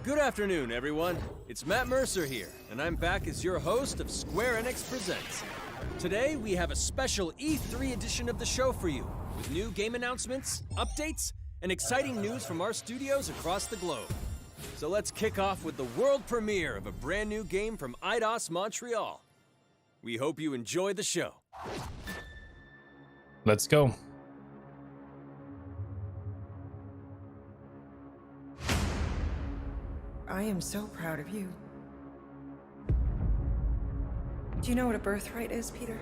Good afternoon, everyone. It's Matt Mercer here, and I'm back as your host of Square Enix Presents. Today, we have a special E3 edition of the show for you, with new game announcements, updates, and exciting news from our studios across the globe. So let's kick off with the world premiere of a brand new game from Eidos Montreal. We hope you enjoy the show. Let's go. I am so proud of you. Do you know what a birthright is, Peter?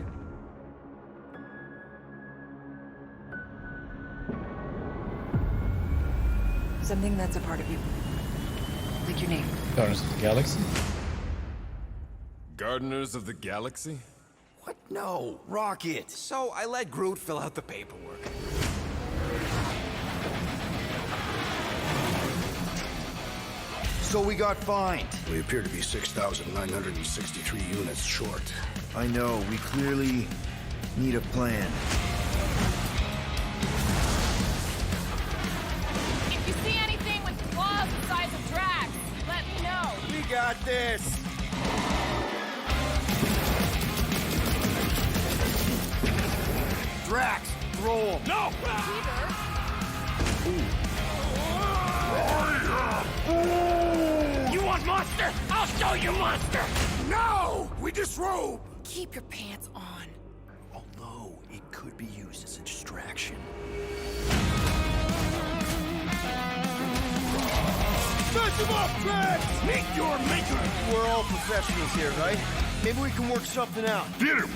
Something that's a part of you. Like your name. Guardians of the Galaxy. Gardeners of the Galaxy? What? No, Rocket. So I let Groot fill out the paperwork. So we got fined. We appear to be 6,963 units short. I know, we clearly need a plan. If you see anything with claws the size of Drax, let me know. We got this. Drax, roll. No! You want monster? I'll show you monster! No! We disrobe! Keep your pants on. Although it could be used as a distraction. Smash him up, Drax! Meet your maker! We're all professionals here, right? Maybe we can work something out. Get him!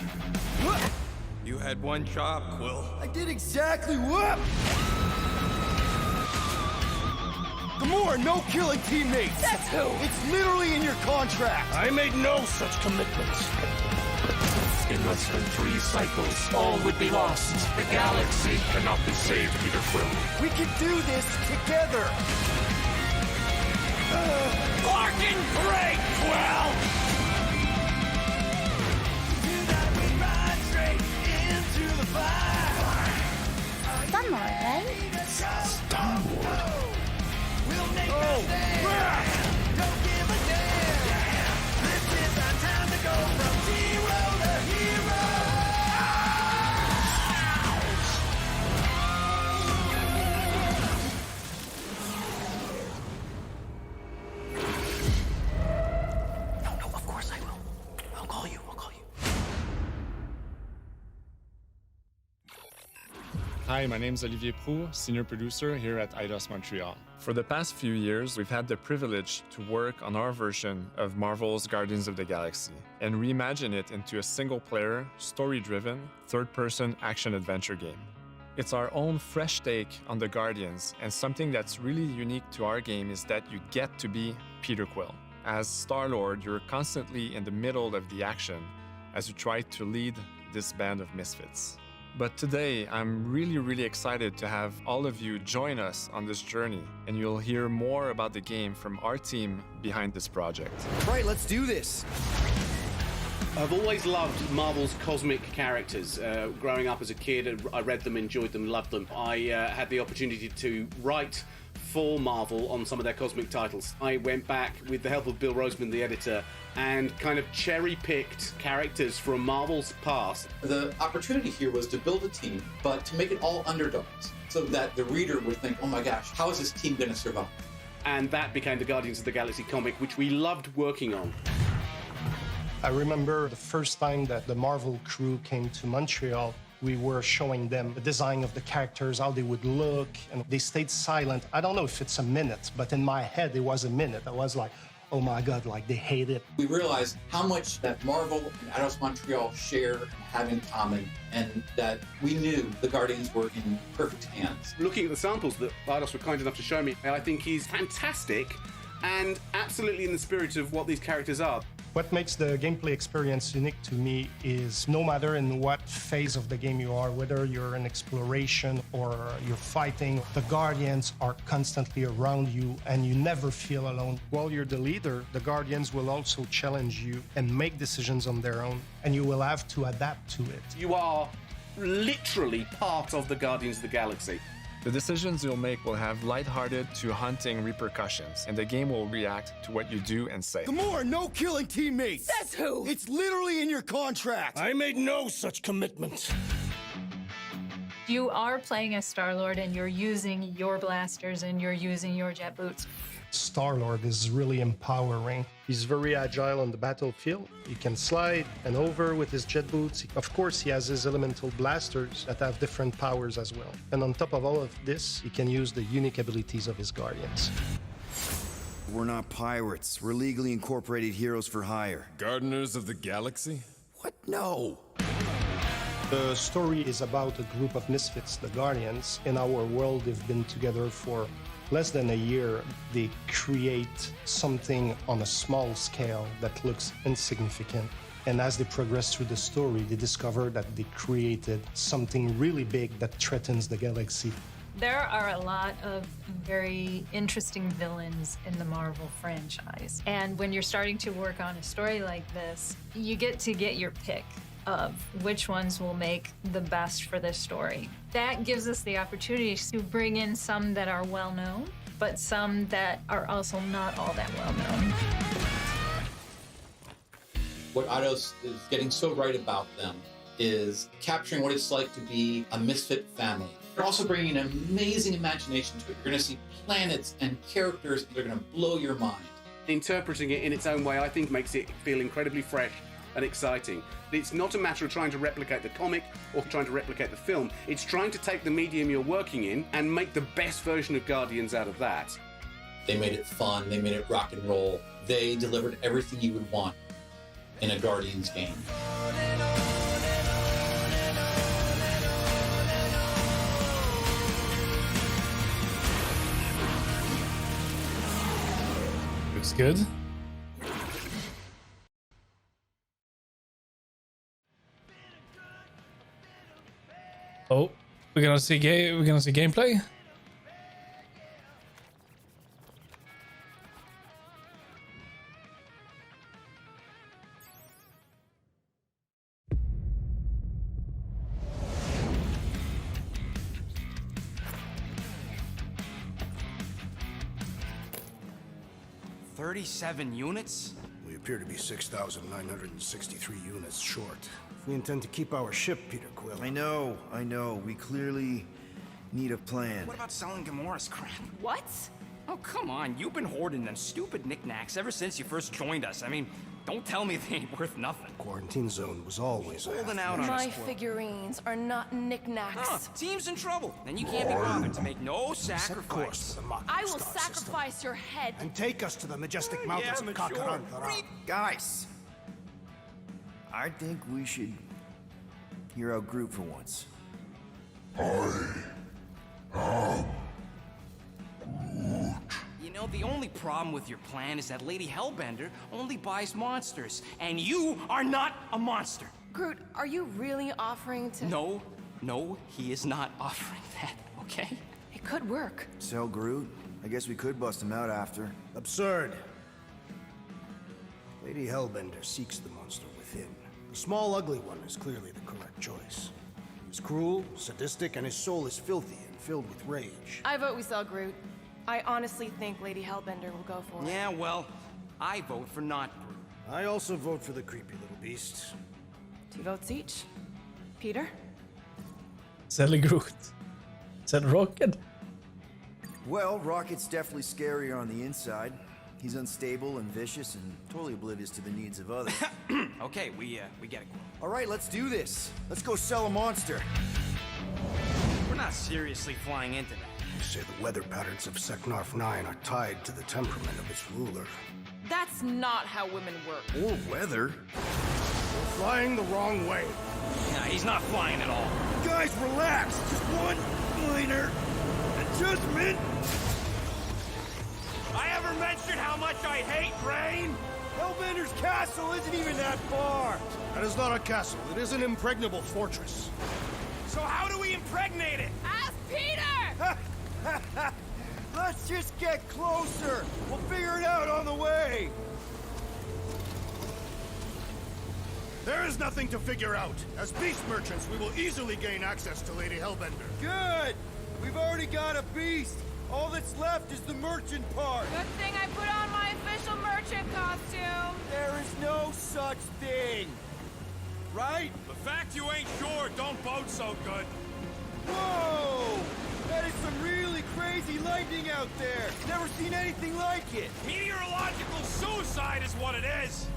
You had one job, Quill. I did exactly what? Gamora, no killing teammates! That's who! It's literally in your contract. I made no such commitments. In less than 3 cycles, all would be lost. The galaxy cannot be saved, Peter Quill. We can do this together. Barking great, Quill! Sunlight, right? No, of course I will. I'll call you. Hi, my name is Olivier Proulx, senior producer here at Eidos Montreal. For the past few years, we've had the privilege to work on our version of Marvel's Guardians of the Galaxy and reimagine it into a single-player, story-driven, third-person action-adventure game. It's our own fresh take on the Guardians, and something that's really unique to our game is that you get to be Peter Quill. As Star-Lord, you're constantly in the middle of the action as you try to lead this band of misfits. But today, I'm really excited to have all of you join us on this journey, and you'll hear more about the game from our team behind this project. Right, let's do this. I've always loved Marvel's cosmic characters. Growing up as a kid, I read them, enjoyed them, loved them. I had the opportunity to write for Marvel on some of their cosmic titles. I went back with the help of Bill Roseman, the editor, and kind of cherry-picked characters from Marvel's past. The opportunity here was to build a team, but to make it all underdogs, so that the reader would think, oh my gosh, how is this team going to survive? And that became the Guardians of the Galaxy comic, which we loved working on. I remember the first time that the Marvel crew came to Montreal, we were showing them the design of the characters, how they would look, and they stayed silent. I don't know if it's a minute, but in my head, it was a minute. I was like, oh my God, like they hate it. We realized how much that Marvel and Eidos Montreal share and have in common, and that we knew the Guardians were in perfect hands. Looking at the samples that Eidos were kind enough to show me, I think he's fantastic and absolutely in the spirit of what these characters are. What makes the gameplay experience unique to me is no matter in what phase of the game you are, whether you're in exploration or you're fighting, the Guardians are constantly around you and you never feel alone. While you're the leader, the Guardians will also challenge you and make decisions on their own, and you will have to adapt to it. You are literally part of the Guardians of the Galaxy. The decisions you'll make will have lighthearted to haunting repercussions, and the game will react to what you do and say. Gamora, no killing teammates! Says who? It's literally in your contract! I made no such commitment. You are playing as Star-Lord and you're using your blasters and you're using your jet boots. Star-Lord is really empowering. He's very agile on the battlefield. He can slide and over with his jet boots. Of course, he has his elemental blasters that have different powers as well. And on top of all of this, he can use the unique abilities of his Guardians. We're not pirates. We're legally incorporated heroes for hire. Gardeners of the Galaxy? What? No. The story is about a group of misfits, the Guardians. In our world, they've been together for less than a year. They create something on a small scale that looks insignificant. And as they progress through the story, they discover that they created something really big that threatens the galaxy. There are a lot of very interesting villains in the Marvel franchise. And when you're starting to work on a story like this, you get to get your pick of which ones will make the best for this story. That gives us the opportunity to bring in some that are well known, but some that are also not all that well known. What Eidos is getting so right about them is capturing what it's like to be a misfit family. They're also bringing an amazing imagination to it. You're going to see planets and characters that are going to blow your mind. Interpreting it in its own way, I think, makes it feel incredibly fresh and exciting. It's not a matter of trying to replicate the comic or trying to replicate the film. It's trying to take the medium you're working in and make the best version of Guardians out of that. They made it fun. They made it rock and roll. They delivered everything you would want in a Guardians game. Looks good. Oh, we're gonna see gameplay. $37 units? We appear to be 6,963 units short. If we intend to keep our ship, Peter Quill. I know. We clearly need a plan. What about selling Gamora's crap? What? Oh, come on. You've been hoarding them stupid knickknacks ever since you first joined us. I mean, don't tell me they ain't worth nothing. Quarantine zone was always holding out on My us. figurines are not knickknacks. Team's in trouble, and you can't be bothered to make no sacrifice. I will sacrifice your head. And take us to the majestic mountains of Kakarantara. Guys, I think we should hear out Groot for once. You know, the only problem with your plan is that Lady Hellbender only buys monsters, and you are not a monster. Groot, are you really offering to... No, he is not offering that, okay? It could work. Sell Groot? I guess we could bust him out after. Absurd. Lady Hellbender seeks the monster within. The small, ugly one is clearly the correct choice. He's cruel, sadistic, and his soul is filthy and filled with rage. I vote we sell Groot. I honestly think Lady Hellbender will go for it. Yeah, well, I vote for not Groot. I also vote for the creepy little beast. 2 votes each. Peter? Sell Groot. Sell Rocket. Well, Rocket's definitely scarier on the inside. He's unstable and vicious and totally oblivious to the needs of others. Okay, we get it. All right, let's do this. Let's go sell a monster. We're not seriously flying into that. You say the weather patterns of Seknarf 9 are tied to the temperament of its ruler. That's not how women work. Or weather. We're flying the wrong way. Nah, he's not flying at all. Guys, relax. Just one minor adjustment. I ever mentioned how much I hate rain? Hellbender's castle isn't even that far. That is not a castle. It is an impregnable fortress. So how do we impregnate it? Ask Peter! Let's just get closer. We'll figure it out on the way. There is nothing to figure out. As beast merchants, we will easily gain access to Lady Hellbender. Good. We've already got a beast. All that's left is the merchant part. Good thing I put on my official merchant costume. There is no such thing. Right? The fact you ain't sure don't bode so good. Whoa! That is some really crazy lightning out there. Never seen anything like it. Meteorological suicide is what it is.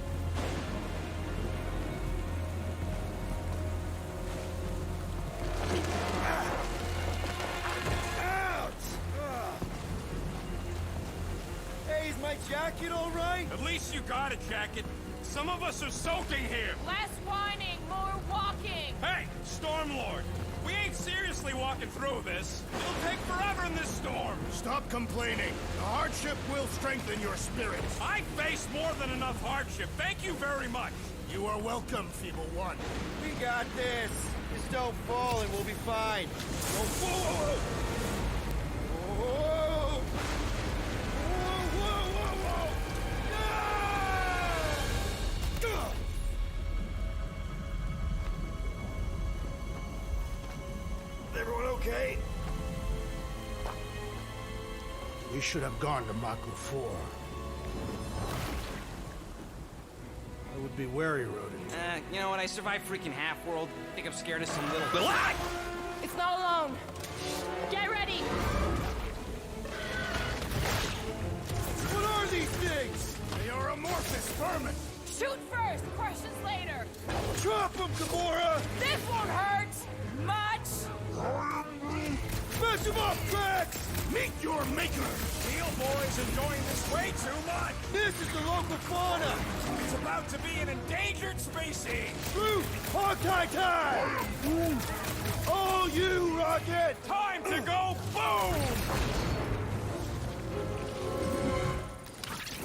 Ouch! Hey, is my jacket all right? At least you got a jacket. Some of us are soaking here. Less whining, more walking. Hey, Stormlord. We ain't seriously walking through this. It'll take forever in this storm. Stop complaining. The hardship will strengthen your spirit. I faced more than enough hardship. Thank you very much. You are welcome, Feeble One. We got this. Just don't fall and we'll be fine. Whoa, whoa, whoa, Whoa! Whoa, whoa, whoa, whoa! Ah! Everyone okay? We should have gone to Maku 4. I would be wary, rodent. You know what? I survived freaking Half-World. I think I'm scared of some little... It's not alone. Get ready. What are these things? They are amorphous vermin. Shoot first, questions later. Drop them, Gamora! This won't hurt much. Smash them up, Drax! Meet your maker! Steel Boy's enjoying this way too much. This is the local fauna! It's about to be an endangered species. Groot! Hawkeye time! Oh, you, Rocket! Time to go boom!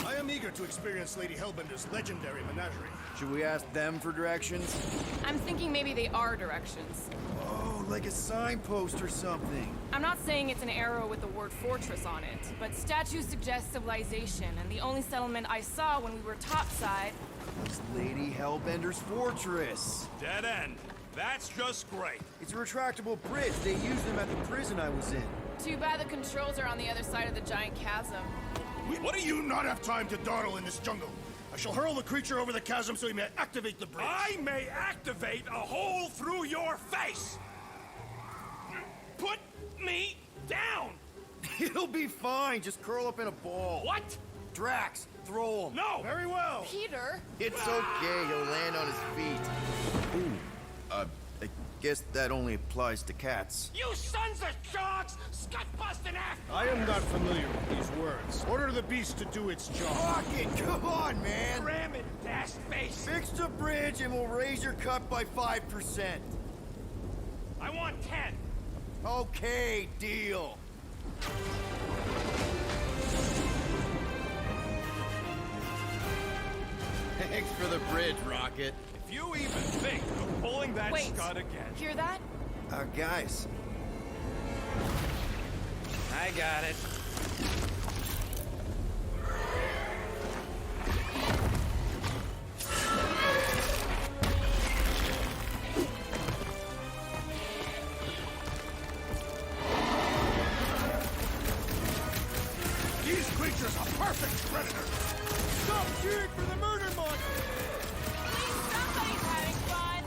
I am eager to experience Lady Hellbender's legendary menagerie. Should we ask them for directions? I'm thinking maybe they are directions. Oh, like a signpost or something. I'm not saying it's an arrow with the word fortress on it, but statues suggest civilization, and the only settlement I saw when we were topside... It's Lady Hellbender's fortress. Dead end. That's just great. It's a retractable bridge. They used them at the prison I was in. Too bad the controls are on the other side of the giant chasm. What do you not have time to dawdle in this jungle? I shall hurl the creature over the chasm so he may activate the bridge. I may activate a hole through your face. Put me down. It'll be fine. Just curl up in a ball. What? Drax, throw him. No. Very well. Peter? It's okay. He'll land on his feet. Ooh. I guess that only applies to cats. You sons of sharks! Scut-busting ass! I am not familiar with these words. Order the beast to do its job. Rocket, come on, man! Ram it, dash face! Fix the bridge and we'll raise your cut by 5%. I want 10. Okay, deal. Thanks for the bridge, Rocket. If you even think of pulling that Wait. scud again... Hear that? Guys. I got it. These creatures are perfect predators. Stop cheering for the murder monster! At least somebody's having fun.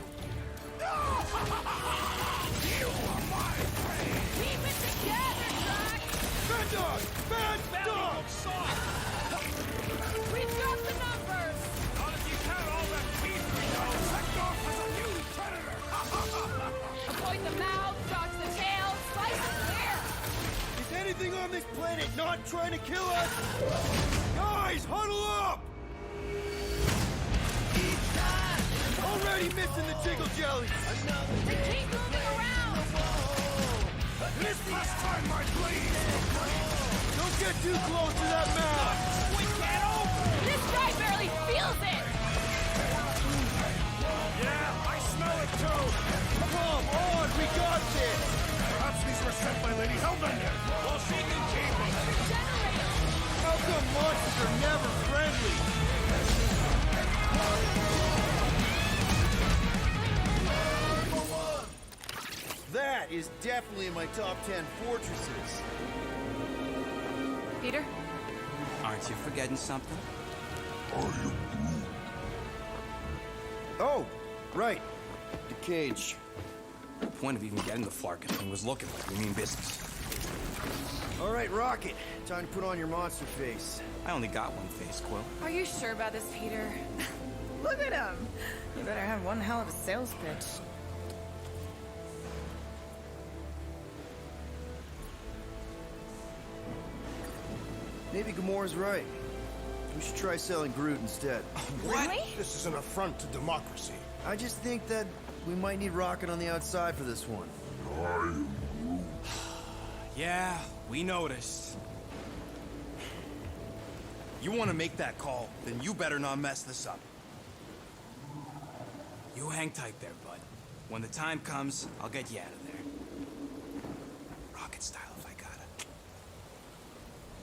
You are my prey. Keep it together, Drax! Bad dog! Bad dog! We've got the numbers! Not if you count all that teeth we know. Checked off as a new predator. Avoid the mouth, dodge the tail, slice and clear! Is anything on this planet not trying to kill us? Guys, huddle up! Already missing the jiggle jellies! They keep moving around! This must time my blade. Don't get too close to that mouth! We can't open! This guy barely feels it! Yeah, I smell it too! Come on, we got this! Perhaps these were sent by Lady Hellbender. Well, she can keep them. How come monsters are never friendly? That is definitely in my top 10 fortresses. Peter? Aren't you forgetting something? Oh, right. The cage. The point of even getting the Flarkin thing was looking like we mean business. All right, Rocket. Time to put on your monster face. I only got one face, Quill. Are you sure about this, Peter? Look at him. You better have one hell of a sales pitch. Maybe Gamora's right. We should try selling Groot instead. Really? This is an affront to democracy. I just think that we might need Rocket on the outside for this one. Yeah, we noticed. You want to make that call, then you better not mess this up. You hang tight there, bud. When the time comes, I'll get you out of there. Rocket style if I gotta.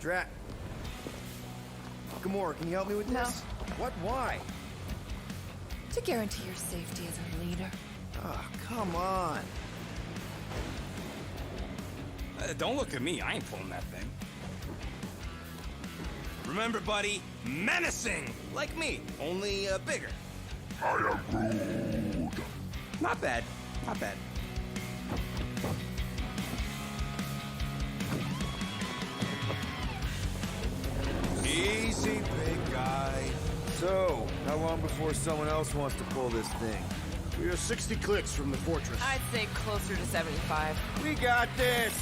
Drat. Gamora, can you help me with No. this? What? Why? To guarantee your safety as a leader. Ah, come on. Don't look at me, I ain't pulling that thing. Remember, buddy, menacing! Like me, only bigger. I am Groot. Not bad, not bad. Easy, big guy. So, how long before someone else wants to pull this thing? We are 60 clicks from the fortress. I'd say closer to 75. We got this!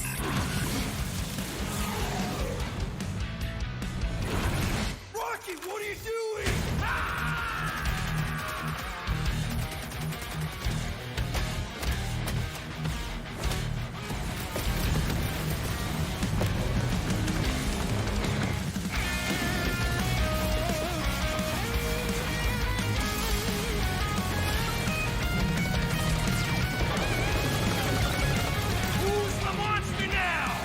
Rocky, what are you doing? Who's the monster now?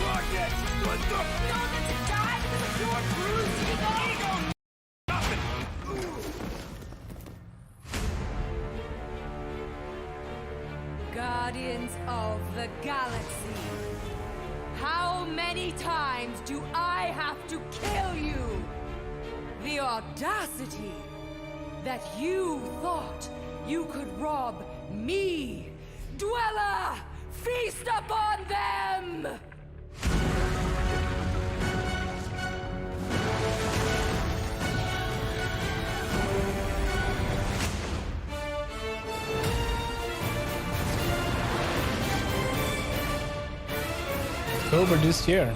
Rocket, what the? Guardians of the Galaxy. How many times do I have to kill you? The audacity that you thought you could rob me, Dweller! Feast upon them! October this year.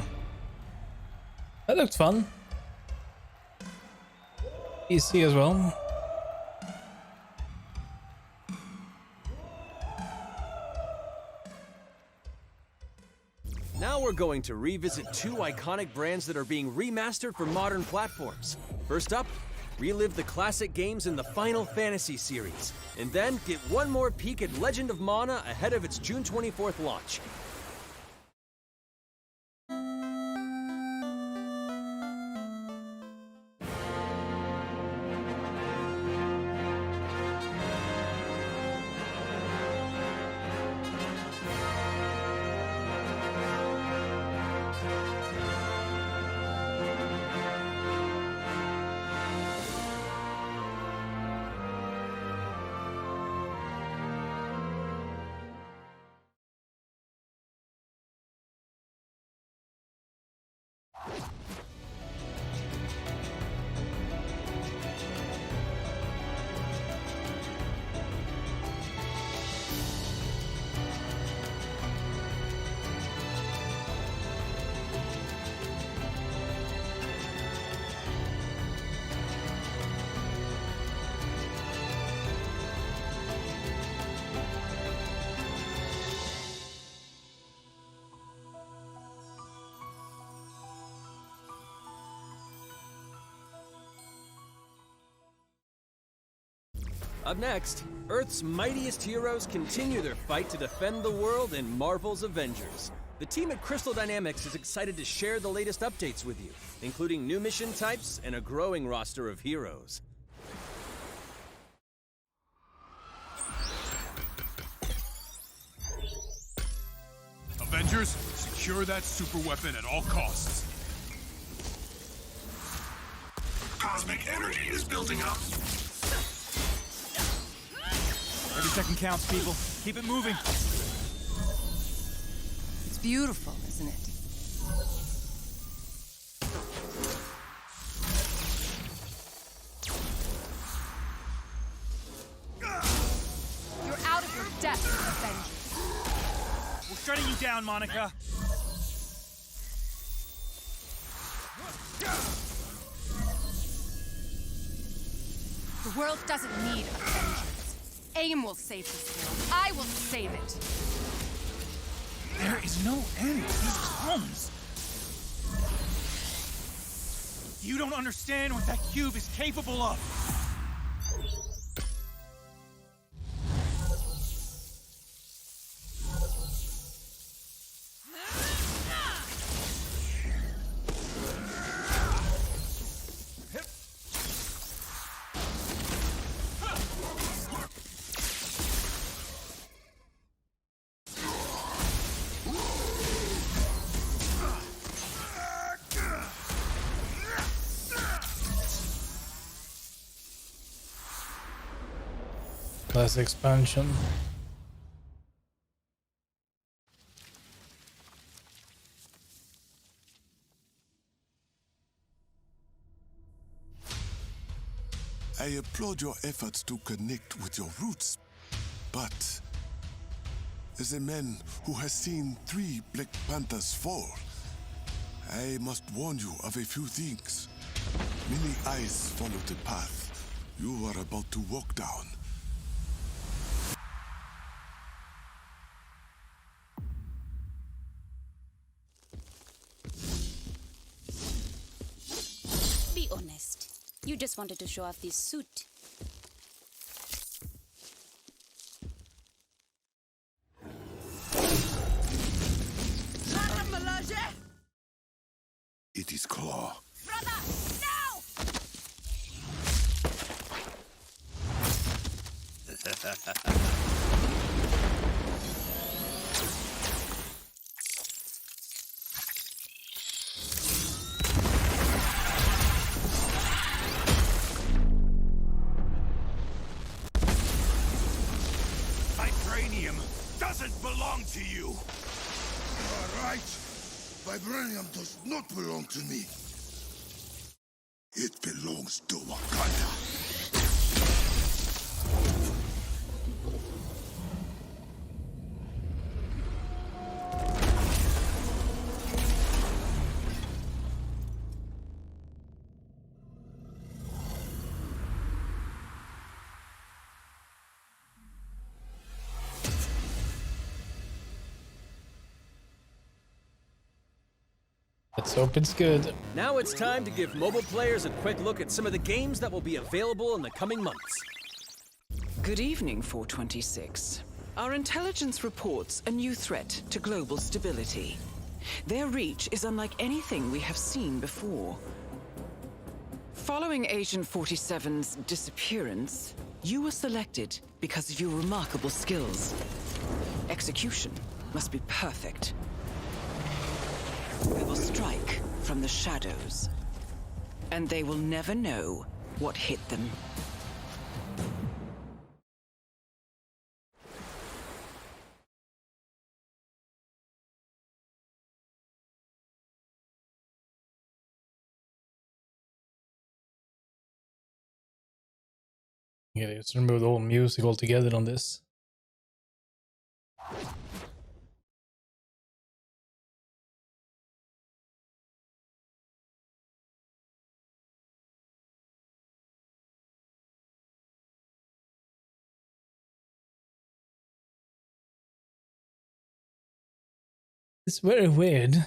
That looked fun. PC as well. Now we're going to revisit two iconic brands that are being remastered for modern platforms. First up, relive the classic games in the Final Fantasy series, and then get one more peek at Legend of Mana ahead of its June 24th launch. Up next, Earth's mightiest heroes continue their fight to defend the world in Marvel's Avengers. The team at Crystal Dynamics is excited to share the latest updates with you, including new mission types and a growing roster of heroes. Avengers, secure that super weapon at all costs. Cosmic energy is building up. Every second counts, people. Keep it moving. It's beautiful, isn't it? You're out of your depth, Avengers. We're shutting you down, Monica. The world doesn't need Avengers. AIM will save this world. I will save it. There is no end to these clones. You don't understand what that cube is capable of. Less expansion. I applaud your efforts to connect with your roots, but as a man who has seen 3 Black Panthers fall, I must warn you of a few things. Many eyes follow the path you are about to walk down. Be honest. You just wanted to show off this suit. It is Claw. Brother, no! Vibranium doesn't belong to you. You are right. Vibranium does not belong to me. It belongs to Wakanda. Let's hope it's good. Now it's time to give mobile players a quick look at some of the games that will be available in the coming months. Good evening, 426. Our intelligence reports a new threat to global stability. Their reach is unlike anything we have seen before. Following Agent 47's disappearance, you were selected because of your remarkable skills. Execution must be perfect. We will strike from the shadows, and they will never know what hit them. Yeah, let's remove the whole music altogether on this. It's very weird.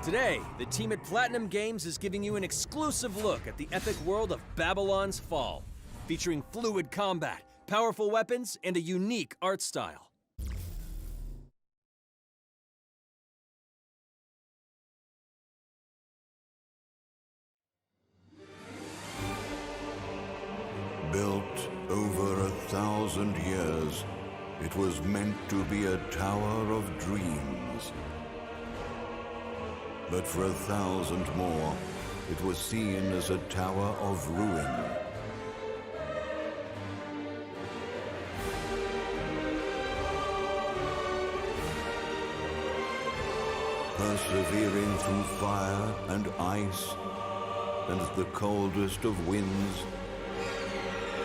Today, the team at Platinum Games is giving you an exclusive look at the epic world of Babylon's Fall, featuring fluid combat, powerful weapons, and a unique art style. Built over 1,000 years, it was meant to be a tower of dreams. But for 1,000 more, it was seen as a tower of ruin. Persevering through fire and ice and the coldest of winds,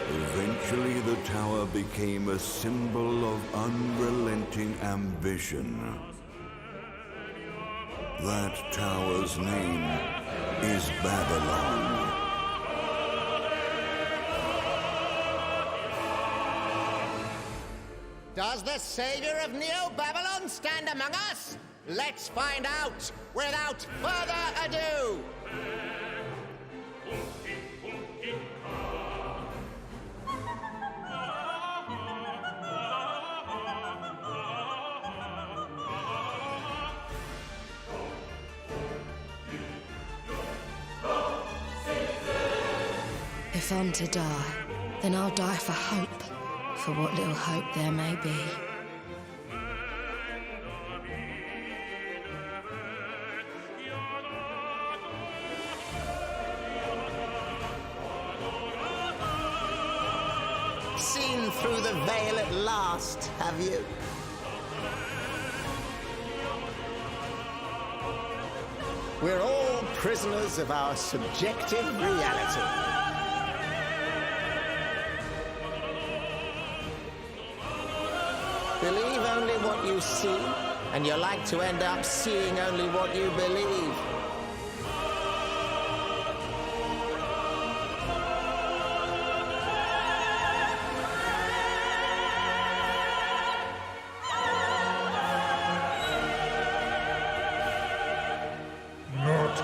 eventually the tower became a symbol of unrelenting ambition. That tower's name is Babylon. Does the savior of Neo-Babylon stand among us? Let's find out without further ado! If I'm to die, then I'll die for hope, for what little hope there may be. Seen through the veil at last, have you? We're all prisoners of our subjective reality. Believe only what you see, and you're like to end up seeing only what you believe. Naught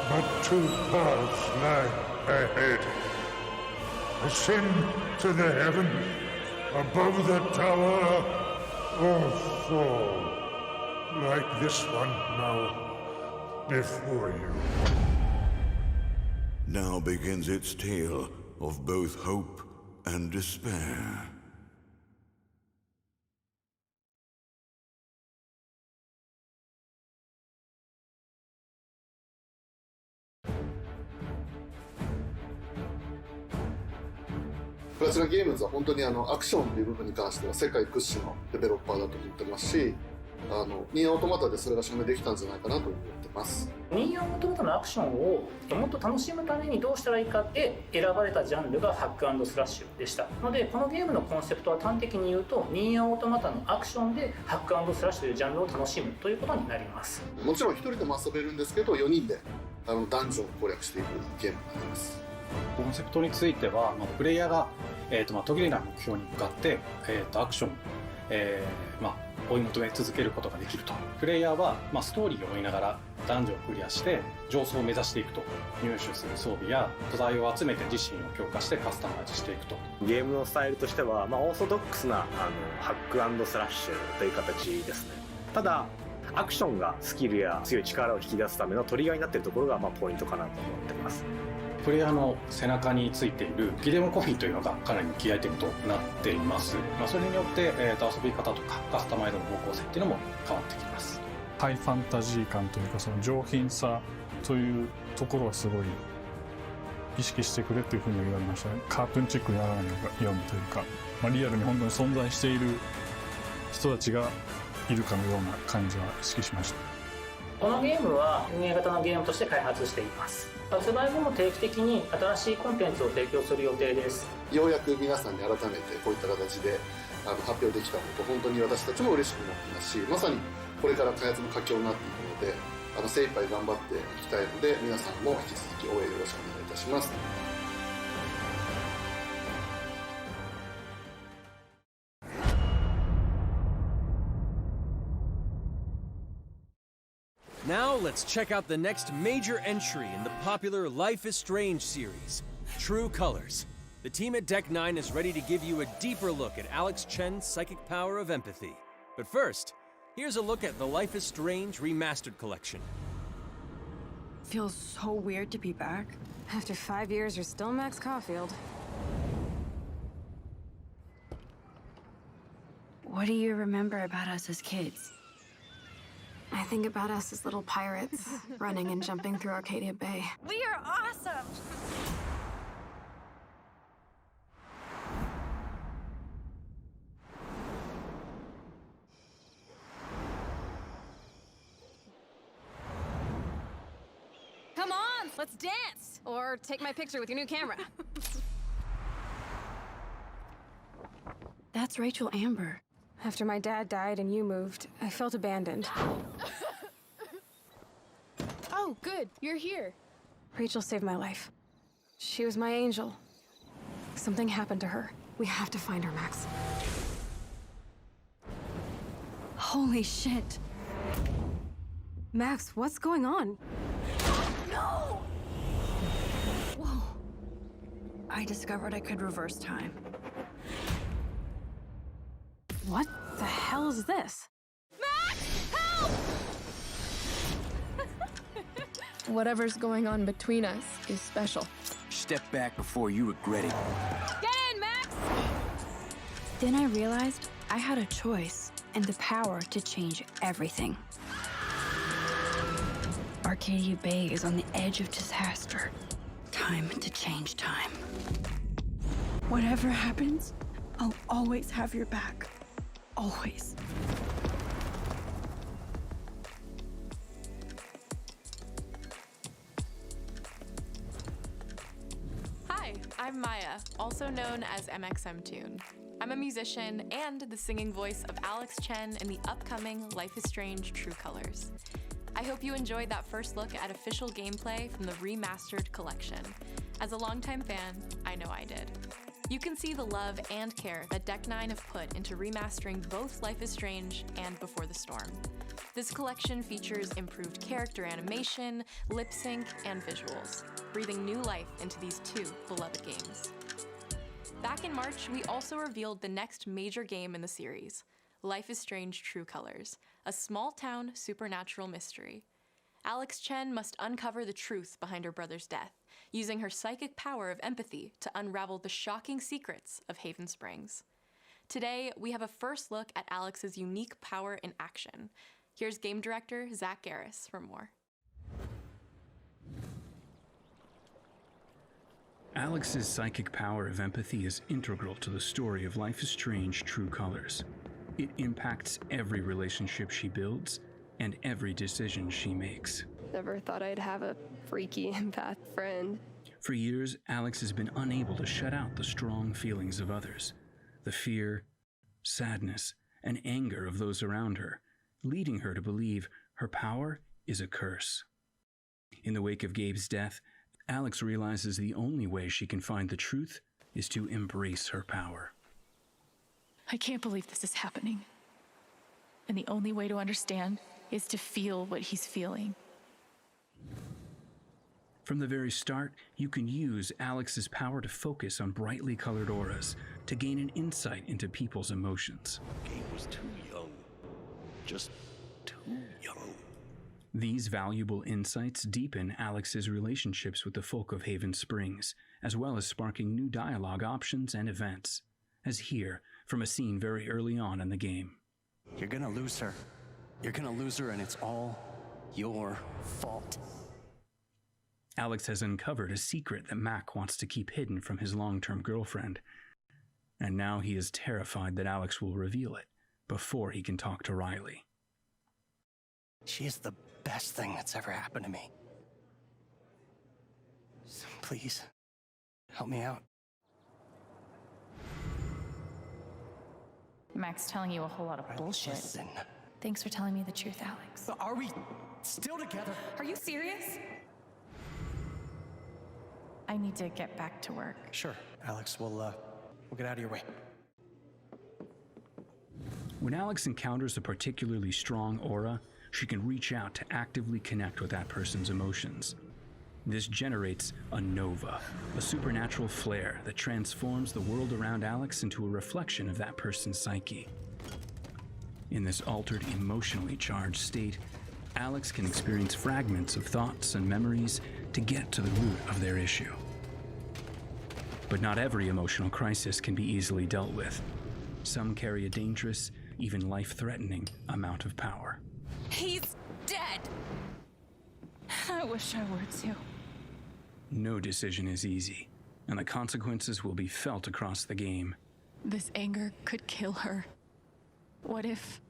but two paths lie ahead. Ascend to the heaven above the tower, or fall like this one now before you. Now begins its tale of both hope and despair.プラチナゲームズは本当にアクションという部分に関しては世界屈指のデベロッパーだと思ってますし、ニーアオートマタでそれが証明できたんじゃないかなと思ってます。ニーアオートマタのアクションをもっと楽しむためにどうしたらいいかって選ばれたジャンルがハック&スラッシュでしたので、このゲームのコンセプトは端的に言うとニーアオートマタのアクションでハック&スラッシュというジャンルを楽しむということになります。もちろん1人でも遊べるんですけど、4人でダンジョンを攻略していくゲームになります。コンセプトについては、プレイヤーが、途切れない目標に向かって、アクション、追い求め続けることができると。プレイヤーは、ストーリーを追いながらダンジョンをクリアして上層を目指していくと。入手する装備や素材を集めて自身を強化してカスタマイズしていくと。ゲームのスタイルとしては、オーソドックスなハック&スラッシュという形ですね。ただアクションがスキルや強い力を引き出すためのトリガーになっているところがポイントかなと思っています。プレイヤーの背中についているギデモコフィーというのがかなりキーアイテムとなっています。それによって、遊び方とかカスタマイズの方向性っていうのも変わってきます。ハイファンタジー感というか、その上品さというところはすごい意識してくれというふうに言われましたね。カートゥーンチックにならないようにというか、リアルに本当に存在している人たちがいるかのような感じは意識しました。このゲームは運営型のゲームとして開発しています。発売後も定期的に新しいコンテンツを提供する予定です。ようやく皆さんに改めてこういった形で発表できたこと本当に私たちも嬉しく思っていますし、まさにこれから開発の佳境になっていくので精一杯頑張っていきたいので、皆さんも引き続き応援よろしくお願いいたします。Now let's check out the next major entry in the popular Life is Strange series, True Colors. The team at Deck 9 is ready to give you a deeper look at Alex Chen's psychic power of empathy. But first, here's a look at the Life is Strange Remastered Collection. Feels so weird to be back. After 5 years, you're still Max Caulfield. What do you remember about us as kids? I think about us as little pirates, running and jumping through Arcadia Bay. We are awesome! Come on, let's dance! Or take my picture with your new camera. That's Rachel Amber. After my dad died and you moved, I felt abandoned. Oh, good, you're here. Rachel saved my life. She was my angel. Something happened to her. We have to find her, Max. Holy shit. Max, what's going on? No! Whoa. I discovered I could reverse time. What the hell is this? Max, help! Whatever's going on between us is special. Step back before you regret it. Get in, Max! Then I realized I had a choice and the power to change everything. Arcadia Bay is on the edge of disaster. Time to change time. Whatever happens, I'll always have your back. Always. Hi, I'm Maya, also known as MXMTune. I'm a musician and the singing voice of Alex Chen in the upcoming Life is Strange True Colors. I hope you enjoyed that first look at official gameplay from the remastered collection. As a longtime fan, I know I did. You can see the love and care that Deck 9 have put into remastering both Life is Strange and Before the Storm. This collection features improved character animation, lip sync, and visuals, breathing new life into these two beloved games. Back in March, we also revealed the next major game in the series, Life is Strange True Colors, a small-town supernatural mystery. Alex Chen must uncover the truth behind her brother's death, using her psychic power of empathy to unravel the shocking secrets of Haven Springs. Today, we have a first look at Alex's unique power in action. Here's game director Zach Garris for more. Alex's psychic power of empathy is integral to the story of Life is Strange True Colors. It impacts every relationship she builds and every decision she makes. Never thought I'd have a freaky empath friend. For years, Alex has been unable to shut out the strong feelings of others, the fear, sadness, and anger of those around her, leading her to believe her power is a curse. In the wake of Gabe's death, Alex realizes the only way she can find the truth is to embrace her power. I can't believe this is happening. And the only way to understand is to feel what he's feeling. From the very start, you can use Alex's power to focus on brightly colored auras to gain an insight into people's emotions. Gabe was too young. Just too young. These valuable insights deepen Alex's relationships with the folk of Haven Springs, as well as sparking new dialogue options and events, as here from a scene very early on in the game. You're gonna lose her. You're gonna lose her, and it's all your fault. Alex has uncovered a secret that Mac wants to keep hidden from his long-term girlfriend, and now he is terrified that Alex will reveal it before he can talk to Riley. She is the best thing that's ever happened to me. So please, help me out. Mac's telling you a whole lot of bullshit. Listen. Thanks for telling me the truth, Alex. Are we still together? Are you serious? I need to get back to work. Sure, Alex, we'll get out of your way. When Alex encounters a particularly strong aura, she can reach out to actively connect with that person's emotions. This generates a nova, a supernatural flare that transforms the world around Alex into a reflection of that person's psyche. In this altered, emotionally charged state, Alex can experience fragments of thoughts and memories to get to the root of their issue. But not every emotional crisis can be easily dealt with. Some carry a dangerous, even life-threatening amount of power. He's dead! I wish I were too. No decision is easy, and the consequences will be felt across the game. This anger could kill her. What if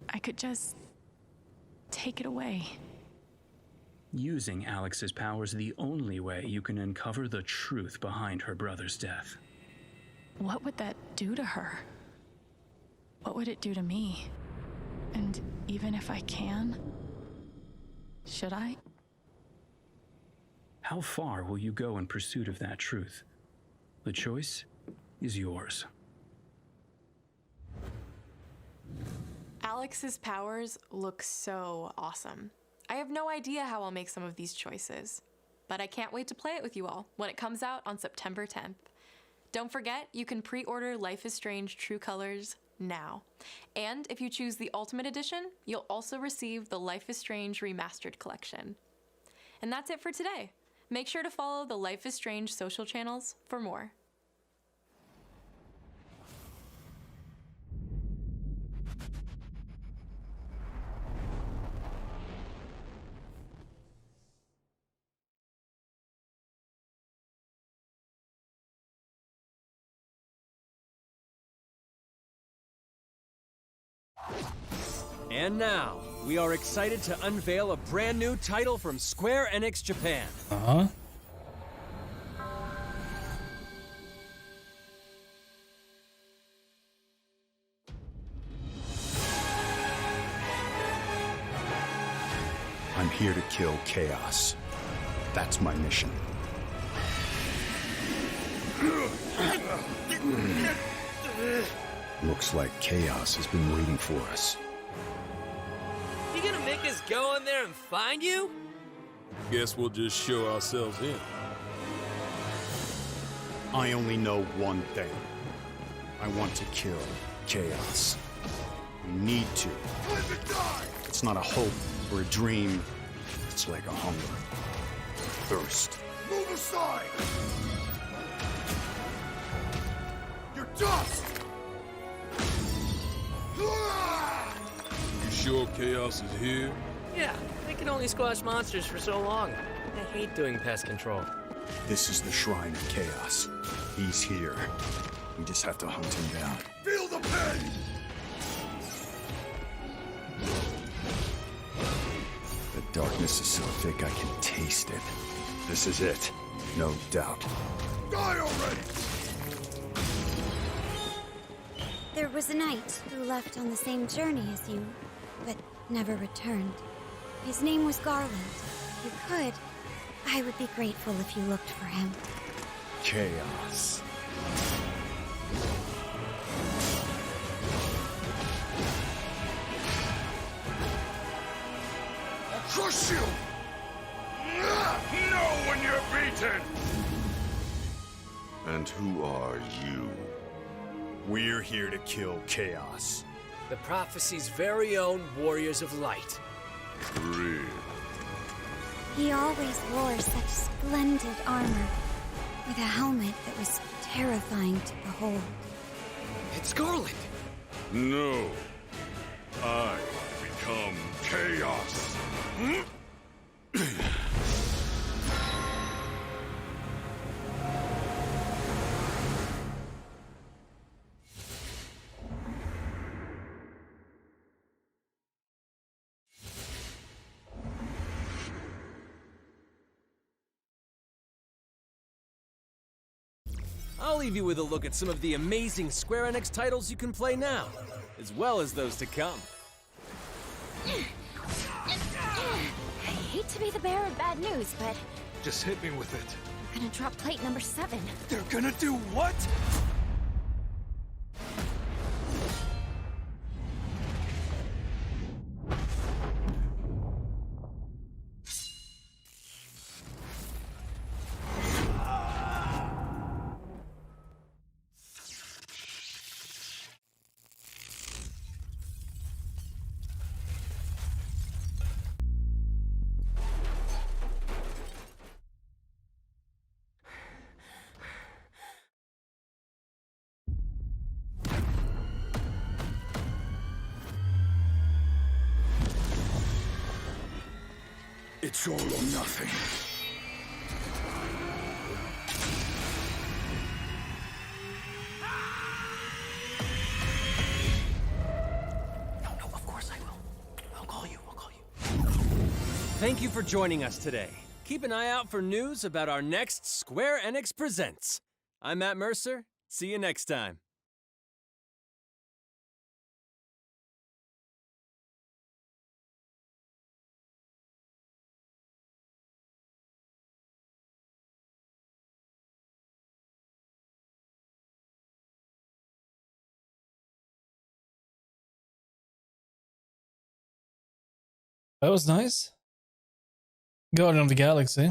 I could just take it away? Using Alex's power is the only way you can uncover the truth behind her brother's death. What would that do to her? What would it do to me? And even if I can, should I? How far will you go in pursuit of that truth? The choice is yours. Alex's powers look so awesome. I have no idea how I'll make some of these choices, but I can't wait to play it with you all when it comes out on September 10th. Don't forget, you can pre-order Life is Strange True Colors now. And if you choose the Ultimate Edition, you'll also receive the Life is Strange Remastered Collection. And that's it for today. Make sure to follow the Life is Strange social channels for more. And now, we are excited to unveil a brand new title from Square Enix Japan. Uh-huh. I'm here to kill Chaos. That's my mission. Looks like Chaos has been waiting for us. You gonna make us go in there and find you? Guess we'll just show ourselves in. I only know one thing. I want to kill Chaos. We need to. It's not a hope or a dream. It's like a hunger. Thirst. Move aside! You're dust! You sure Chaos is here? Yeah, they can only squash monsters for so long. I hate doing pest control. This is the Shrine of Chaos. He's here. We just have to hunt him down. Feel the pain! The darkness is so thick I can taste it. This is it. No doubt. Die already! There was a knight who left on the same journey as you, but never returned. His name was Garland. If you could, I would be grateful if you looked for him. Chaos. I'll crush you! Know when you're beaten! And who are you? We're here to kill Chaos. The prophecy's very own Warriors of Light. Real. He always wore such splendid armor, with a helmet that was terrifying to behold. It's Garland! No. I become Chaos. I'll leave you with a look at some of the amazing Square Enix titles you can play now, as well as those to come. I hate to be the bearer of bad news, but Just hit me with it. I'm gonna drop plate number 7. They're gonna do what? It's all or nothing. No, of course I will. I'll call you. Thank you for joining us today. Keep an eye out for news about our next Square Enix Presents. I'm Matt Mercer. See you next time. That was nice. Guardian of the Galaxy.